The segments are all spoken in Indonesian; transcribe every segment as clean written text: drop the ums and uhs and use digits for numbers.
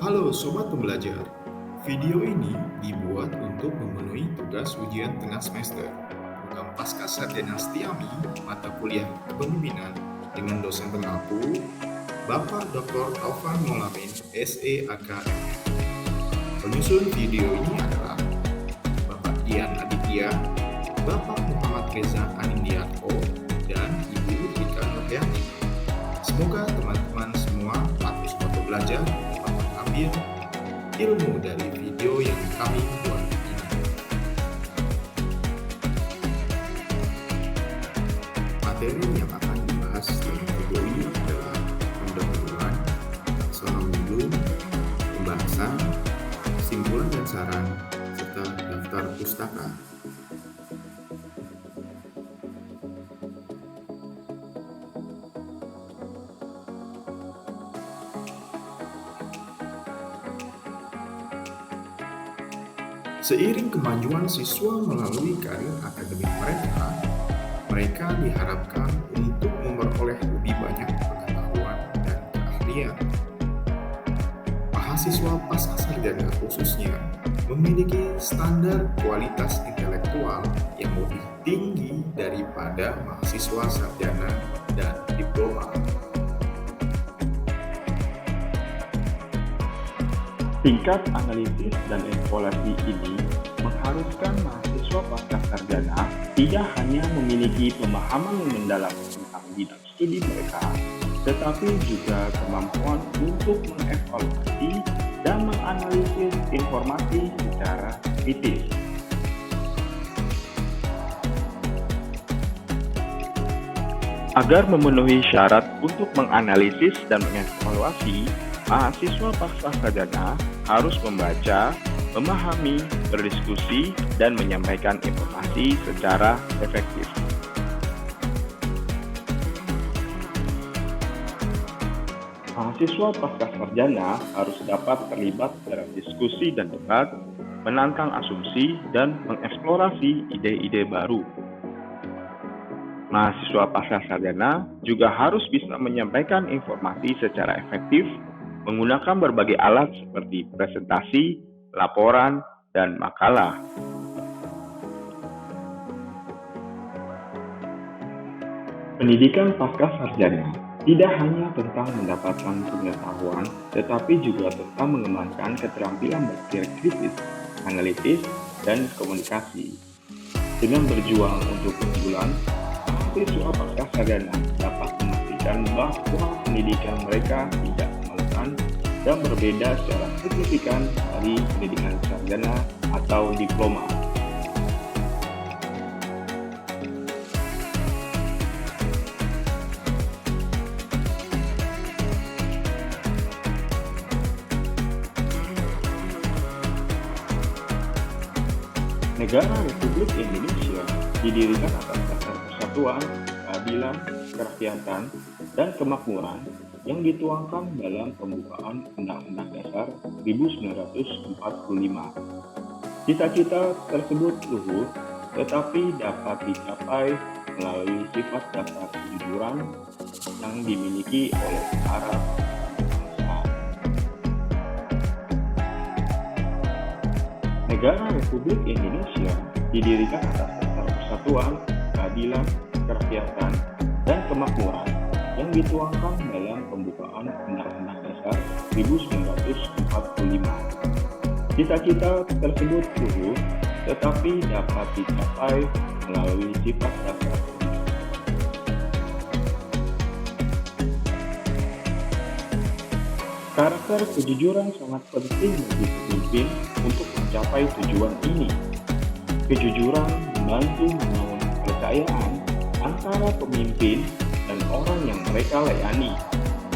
Halo Sobat Pembelajar, video ini dibuat untuk memenuhi tugas ujian tengah semester. Program Pasca Sarjana Setiami, mata kuliah kepemimpinan dengan dosen pengampu, Bapak Dr. Taufan Molamin, SEAKM. Penyusun video ini adalah Bapak Dian Aditya, Bapak Muhammad Reza Anindiarto, dan Ibu Rika Nurhayati. Semoga teman-teman semua patut untuk belajar dapat mengambil ilmu dari video yang kami buat ini. Materi yang akan dibahas dalam video ini adalah pendahuluan, taksana minggu, pembahasan, kesimpulan dan saran, serta daftar pustaka. Seiring kemajuan siswa melalui karir akademik mereka diharapkan untuk memperoleh lebih banyak pengetahuan dan keahlian. Mahasiswa pasca sarjana khususnya memiliki standar kualitas intelektual yang lebih tinggi daripada mahasiswa sarjana dan diploma. Tingkat analisis dan evaluasi ini mengharuskan mahasiswa pasca sarjana tidak hanya memiliki pemahaman yang mendalam tentang bidang studi mereka, tetapi juga kemampuan untuk mengevaluasi dan menganalisis informasi secara kritis. Agar memenuhi syarat untuk menganalisis dan mengevaluasi, mahasiswa pasca sarjana harus membaca, memahami, berdiskusi, dan menyampaikan informasi secara efektif. Mahasiswa pasca sarjana harus dapat terlibat dalam diskusi dan debat, menantang asumsi, dan mengeksplorasi ide-ide baru. Mahasiswa pasca sarjana juga harus bisa menyampaikan informasi secara efektif menggunakan berbagai alat seperti presentasi, laporan, dan makalah. Pendidikan pasca sarjana tidak hanya tentang mendapatkan pengetahuan, tetapi juga tentang mengembangkan keterampilan berpikir kritis, analitis, dan komunikasi. Dengan berjuang untuk keunggulan, mahasiswa pasca sarjana dapat memastikan bahwa pendidikan mereka tidak dan berbeda secara signifikan dari pendidikan sarjana atau diploma. Negara Republik Indonesia didirikan atas dasar persatuan, keadilan, kerakyatan, dan kemakmuran yang dituangkan dalam pembukaan Undang-Undang Dasar 1945. Cita-cita tersebut luhur, tetapi dapat dicapai melalui sifat dasar kejujuran yang dimiliki oleh para bangsa. Negara Republik Indonesia didirikan atas dasar persatuan, keadilan, kerakyatan, dan kemakmuran yang dituangkan dalam pembukaan Undang-Undang Dasar 1945. Cita-cita tersebut luhur, tetapi dapat dicapai melalui sifat dasar kejujuran. Karakter kejujuran sangat penting bagi pemimpin untuk mencapai tujuan ini. Kejujuran membantu membangun kepercayaan antara pemimpin dan orang yang mereka layani,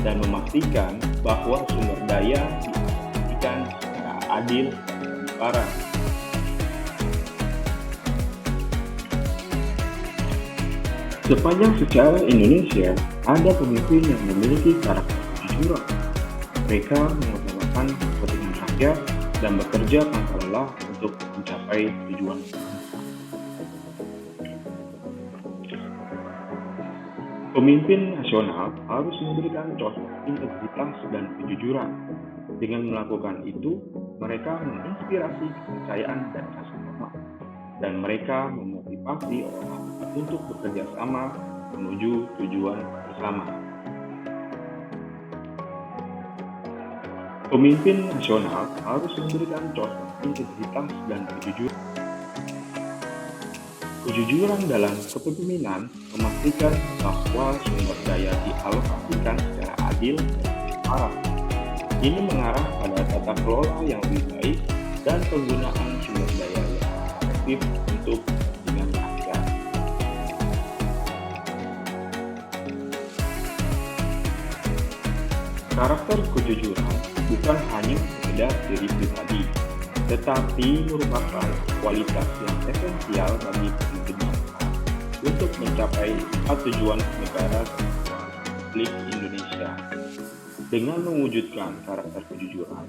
dan memastikan bahwa sumber daya dialokasikan secara adil dan transparan. Sepanjang sejarah Indonesia, ada pemimpin yang memiliki karakter kejujuran. Mereka mengutamakan kepentingan rakyat dan bekerja tanpa lelah untuk mencapai tujuan. Pemimpin nasional harus memberikan contoh integritas dan kejujuran. Dengan melakukan itu, mereka menginspirasi kepercayaan dan rasa hormat, dan mereka memotivasi orang untuk bekerja sama menuju tujuan bersama. Pemimpin nasional harus memberikan contoh integritas dan kejujuran. Kejujuran dalam kepemimpinan memastikan bahwa sumber daya dialokasikan secara adil dan transparan. Ini mengarah pada tata kelola yang lebih baik dan penggunaan sumber daya yang efektif untuk kepentingan rakyat. Karakter kejujuran bukan hanya sekedar diri pribadi, tetapi merupakan kualitas yang esensial bagi pemimpin bangsa untuk mencapai tujuan negara kesatuan Republik Indonesia. Dengan mewujudkan karakter kejujuran,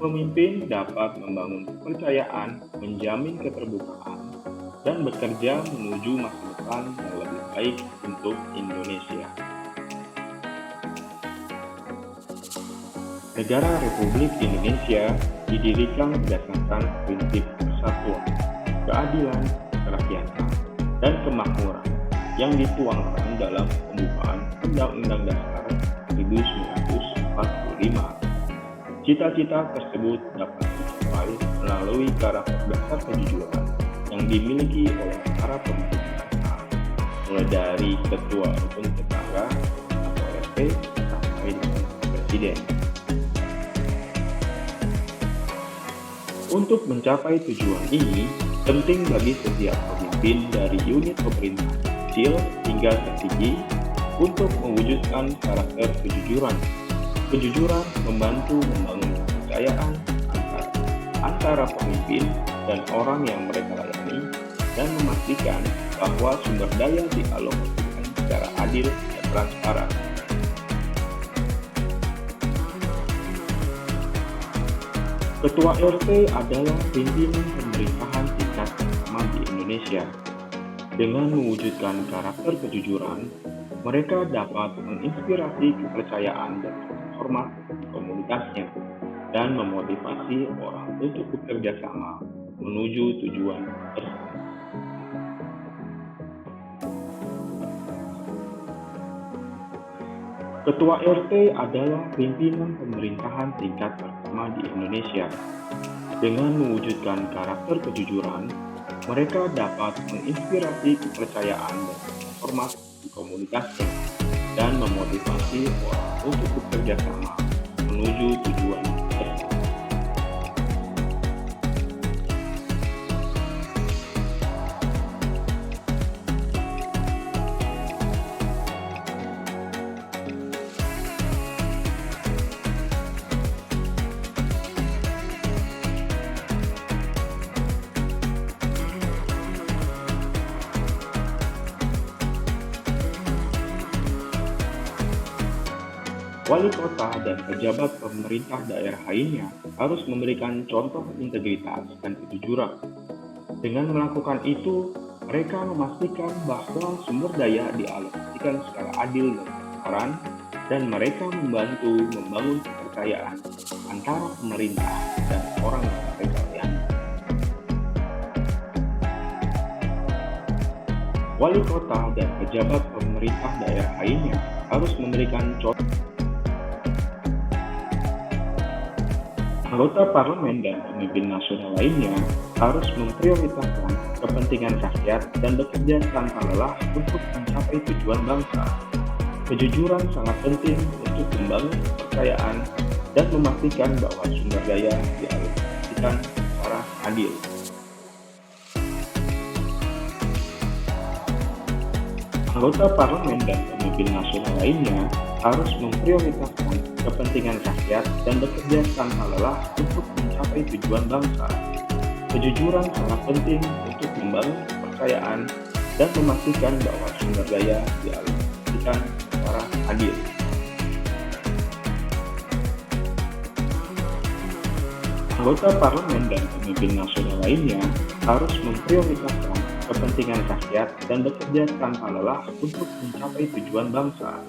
pemimpin dapat membangun kepercayaan, menjamin keterbukaan, dan bekerja menuju masa depan yang lebih baik untuk Indonesia. Negara Republik Indonesia didirikan berdasarkan prinsip persatuan, keadilan, kerakyatan, dan kemakmuran yang dituangkan dalam pembukaan Undang-Undang Dasar 1945. Cita-cita tersebut dapat dicapai melalui karakter dasar kejujuran yang dimiliki oleh para pemimpin bangsa, mulai dari Ketua Rukun Tetangga atau RT sampai dengan Presiden. Untuk mencapai tujuan ini, penting bagi setiap pemimpin dari unit pemerintahan kecil hingga tertinggi untuk mewujudkan karakter kejujuran. Kejujuran membantu membangun kepercayaan antara pemimpin dan orang yang mereka layani dan memastikan bahwa sumber daya dialokasikan secara adil dan transparan. Ketua RT adalah pimpinan pemerintahan tingkat pertama di Indonesia. Dengan mewujudkan karakter kejujuran, mereka dapat menginspirasi kepercayaan dan hormat komunitasnya dan memotivasi orang untuk bekerja sama menuju tujuan bersama. Ketua RT adalah pimpinan pemerintahan tingkat pertama di Indonesia. Dengan mewujudkan karakter kejujuran, mereka dapat menginspirasi kepercayaan dan hormat di komunitasnya dan memotivasi orang untuk bekerja sama menuju tujuan bersama. Wali kota dan pejabat pemerintah daerah lainnya harus memberikan contoh integritas dan kejujuran. Dengan melakukan itu, mereka memastikan bahwa sumber daya dialokasikan secara adil dan transparan, dan mereka membantu membangun kepercayaan antara pemerintah dan orang yang mereka layani. Wali kota dan pejabat pemerintah daerah lainnya harus memberikan contoh. Anggota parlemen dan pemimpin nasional lainnya harus memprioritaskan kepentingan rakyat dan bekerja tanpa lelah untuk mencapai tujuan bangsa. Kejujuran sangat penting untuk membangun kepercayaan dan memastikan bahwa sumber daya dialokasikan secara adil. Anggota parlemen dan pemimpin nasional lainnya harus memprioritaskan kepentingan rakyat dan bekerja tanpa lelah untuk mencapai tujuan bangsa. Kejujuran sangat penting untuk membangun kepercayaan dan memastikan bahwa sumber daya dialokasikan secara adil. Anggota parlemen dan pemimpin nasional lainnya harus memprioritaskan kepentingan rakyat dan bekerja tanpa lelah untuk mencapai tujuan bangsa.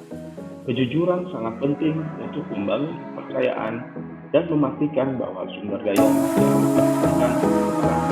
Kejujuran sangat penting untuk membangun kepercayaan dan memastikan bahwa sumber daya masih harus digunakan